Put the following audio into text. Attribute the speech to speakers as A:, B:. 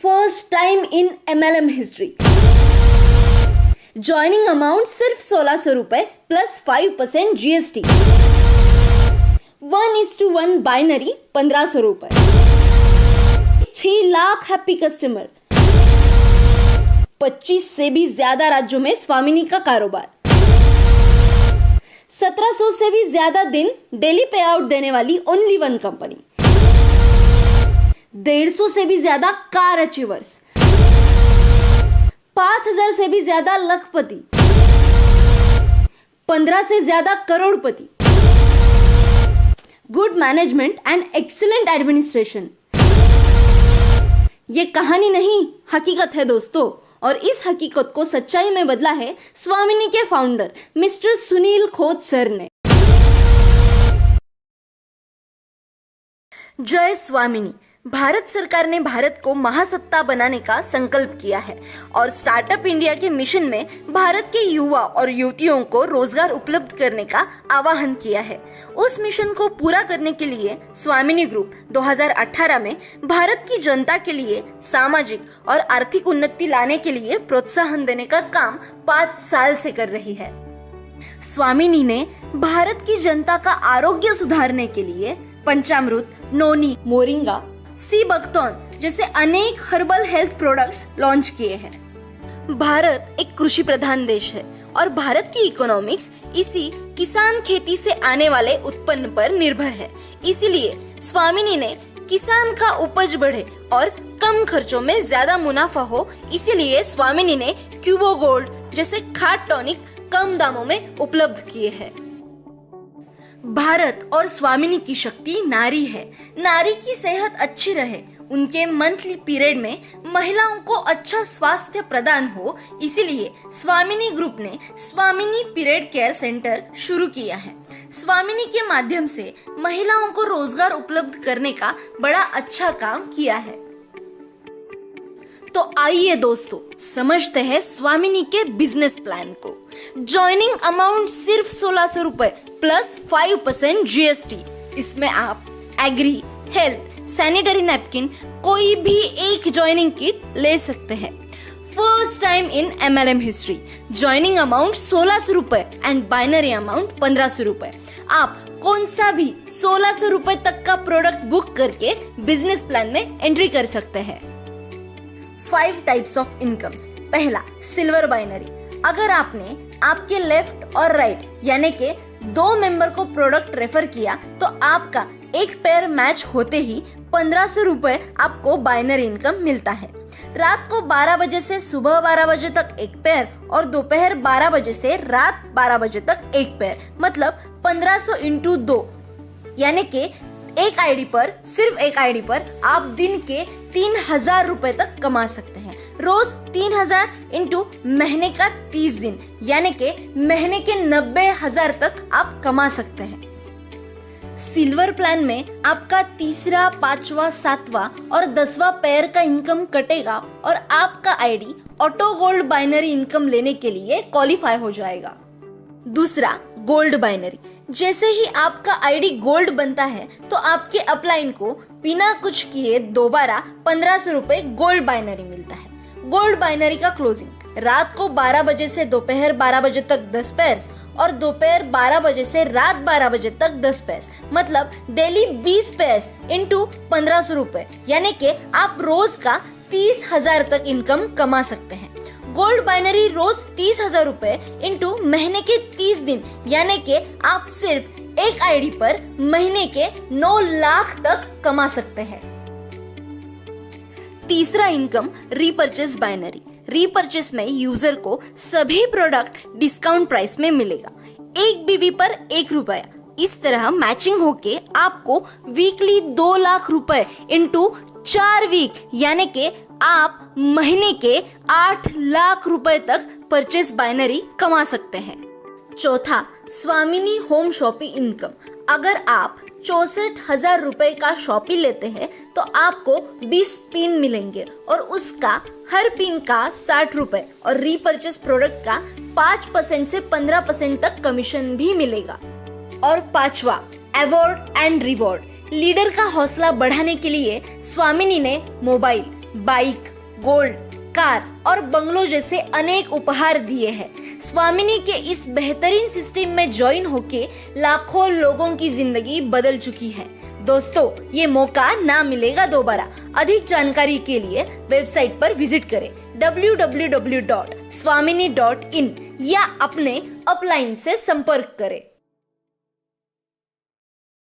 A: First time in MLM history. Joining amount सिर्फ 1600 रुपए plus 5% GST। 1:1 binary 1500 रुपए। 6 lakh happy customer. 25 से भी ज्यादा राज्यों में स्वामिनी का कारोबार। 1700 से भी ज्यादा दिन डेली पे आउट देने वाली ओनली वन कंपनी। 150 से भी ज्यादा कार अचीवर्स। 5000 से भी ज्यादा लखपति। 15 से ज्यादा करोड़पति। Good management and excellent administration. ये कहानी नहीं, हकीकत है दोस्तों, और इस हकीकत को सच्चाई में बदला है स्वामिनी के founder mister Sunil Khot sir ने। जय स्वामिनी। भारत सरकार ने भारत को महासत्ता बनाने का संकल्प किया है और स्टार्टअप इंडिया के मिशन में भारत के युवा और युवतियों को रोजगार उपलब्ध करने का आह्वान किया है। उस मिशन को पूरा करने के लिए स्वामिनी ग्रुप 2018 में भारत की जनता के लिए सामाजिक और आर्थिक उन्नति लाने के लिए प्रोत्साहन देने का काम 5 साल से कर रही है। स्वामिनी ने भारत की जनता का आरोग्य सुधारने के लिए पंचामृत, नोनी, मोरिंगा, सी बकथॉर्न जैसे अनेक हर्बल हेल्थ प्रोडक्ट्स लॉन्च किए हैं। भारत एक कृषि प्रधान देश है और भारत की इकोनॉमिक्स इसी किसान खेती से आने वाले उत्पन्न पर निर्भर है। इसीलिए स्वामिनी ने किसान का उपज बढ़े और कम खर्चों में ज्यादा मुनाफा हो, इसीलिए स्वामिनी ने क्यूबो गोल्ड जैसे खाद टॉनिक कम दामों में उपलब्ध किए हैं। भारत और स्वामिनी की शक्ति नारी है। नारी की सेहत अच्छी रहे, उनके मंथली पीरियड में महिलाओं को अच्छा स्वास्थ्य प्रदान हो, इसीलिए स्वामिनी ग्रुप ने स्वामिनी पीरियड केयर सेंटर शुरू किया है। स्वामिनी के माध्यम से महिलाओं को रोजगार उपलब्ध करने का बड़ा अच्छा काम किया है। तो आइए दोस्तों, समझते हैं स्वामिनी के बिजनेस प्लान को। ज्वाइनिंग अमाउंट सिर्फ 1600 रुपए प्लस 5% GST। इसमें आप एग्री, हेल्थ, सैनिटरी नैपकिन कोई भी एक ज्वाइनिंग किट ले सकते हैं। First time in MLM history. Joining amount 1600 रुपए एंड बाइनरी अमाउंट 1500 रुपए। आप कौन सा भी 1600 रुपए तक का प्रोडक्ट बुक करके बिजनेस प्लान में एंट्री कर सकते हैं। 5 टाइप्स ऑफ इनकम्स। पहला, सिल्वर बाइनरी। अगर आपने आपके लेफ्ट और राइट यानी के 2 मेंबर को प्रोडक्ट रेफर किया तो आपका एक पेयर मैच होते ही 1500 रुपए आपको बाइनरी इनकम मिलता है। रात को 12 बजे से सुबह 12 बजे तक एक पेयर और दोपहर 12 बजे से रात 12 बजे तक एक पेयर, मतलब 1500 इंटू 2 यानी के सिर्फ एक आईडी पर आप दिन के 3000 रुपए तक कमा सकते हैं। रोज 3000 इंटू महीने का 30 दिन यानी के महीने के 90,000 तक आप कमा सकते हैं। सिल्वर प्लान में आपका तीसरा, 5वां, 7वां और 10वां पेयर का इनकम कटेगा और आपका ID auto gold binary income लेने के लिए क्वालिफाई हो जाएगा। दूसरा, गोल्ड बाइनरी। जैसे ही आपका आईडी गोल्ड बनता है तो आपके अपलाइन को बिना कुछ किए दोबारा 1500 रुपए गोल्ड बाइनरी मिलता है। गोल्ड बाइनरी का क्लोजिंग रात को 12 बजे से दोपहर 12 बजे तक 10 पेयर्स और दोपहर 12 बजे से रात 12 बजे तक 10 पेयर्स, मतलब डेली 20 पेयर्स इंटू 1500 रुपए यानी कि आप रोज का 30,000 तक इनकम कमा सकते हैं। गोल्ड बाइनरी रोज 30,000 रुपए इंटू महीने के 30 दिन यानी कि आप सिर्फ एक आईडी पर महीने के 9 लाख तक कमा सकते हैं। तीसरा इनकम, रीपरचेस बाइनरी। रीपरचेस में यूजर को सभी प्रोडक्ट डिस्काउंट प्राइस में मिलेगा। एक बीवी पर 1 रुपया। इस तरह मैचिंग होके आपको वीकली 2 लाख रुपए इंटू 4 वीक यानी कि आप महीने के 8 लाख रुपए तक परचेस बाइनरी कमा सकते हैं। चौथा, स्वामिनी होम शॉपी इनकम। अगर आप 64,000 रुपए का शॉपी लेते हैं तो आपको 20 पिन मिलेंगे और उसका हर पिन का 60 रुपए और रीपरचेस प्रोडक्ट का 5% से 15% तक कमीशन भी मिलेगा। और 5वां, अवार्ड एंड रिवॉर्ड। लीडर का हौसला बढ़ाने के लिए स्वामिनी ने मोबाइल, बाइक, गोल्ड, कार और बंगलो जैसे अनेक उपहार दिए हैं। स्वामिनी के इस बेहतरीन सिस्टम में ज्वाइन होके लाखों लोगों की जिंदगी बदल चुकी है। दोस्तों, ये मौका ना मिलेगा दोबारा। अधिक जानकारी के लिए वेबसाइट पर विजिट करें www.swamini.in या अपने अपलाइन से संपर्क करें।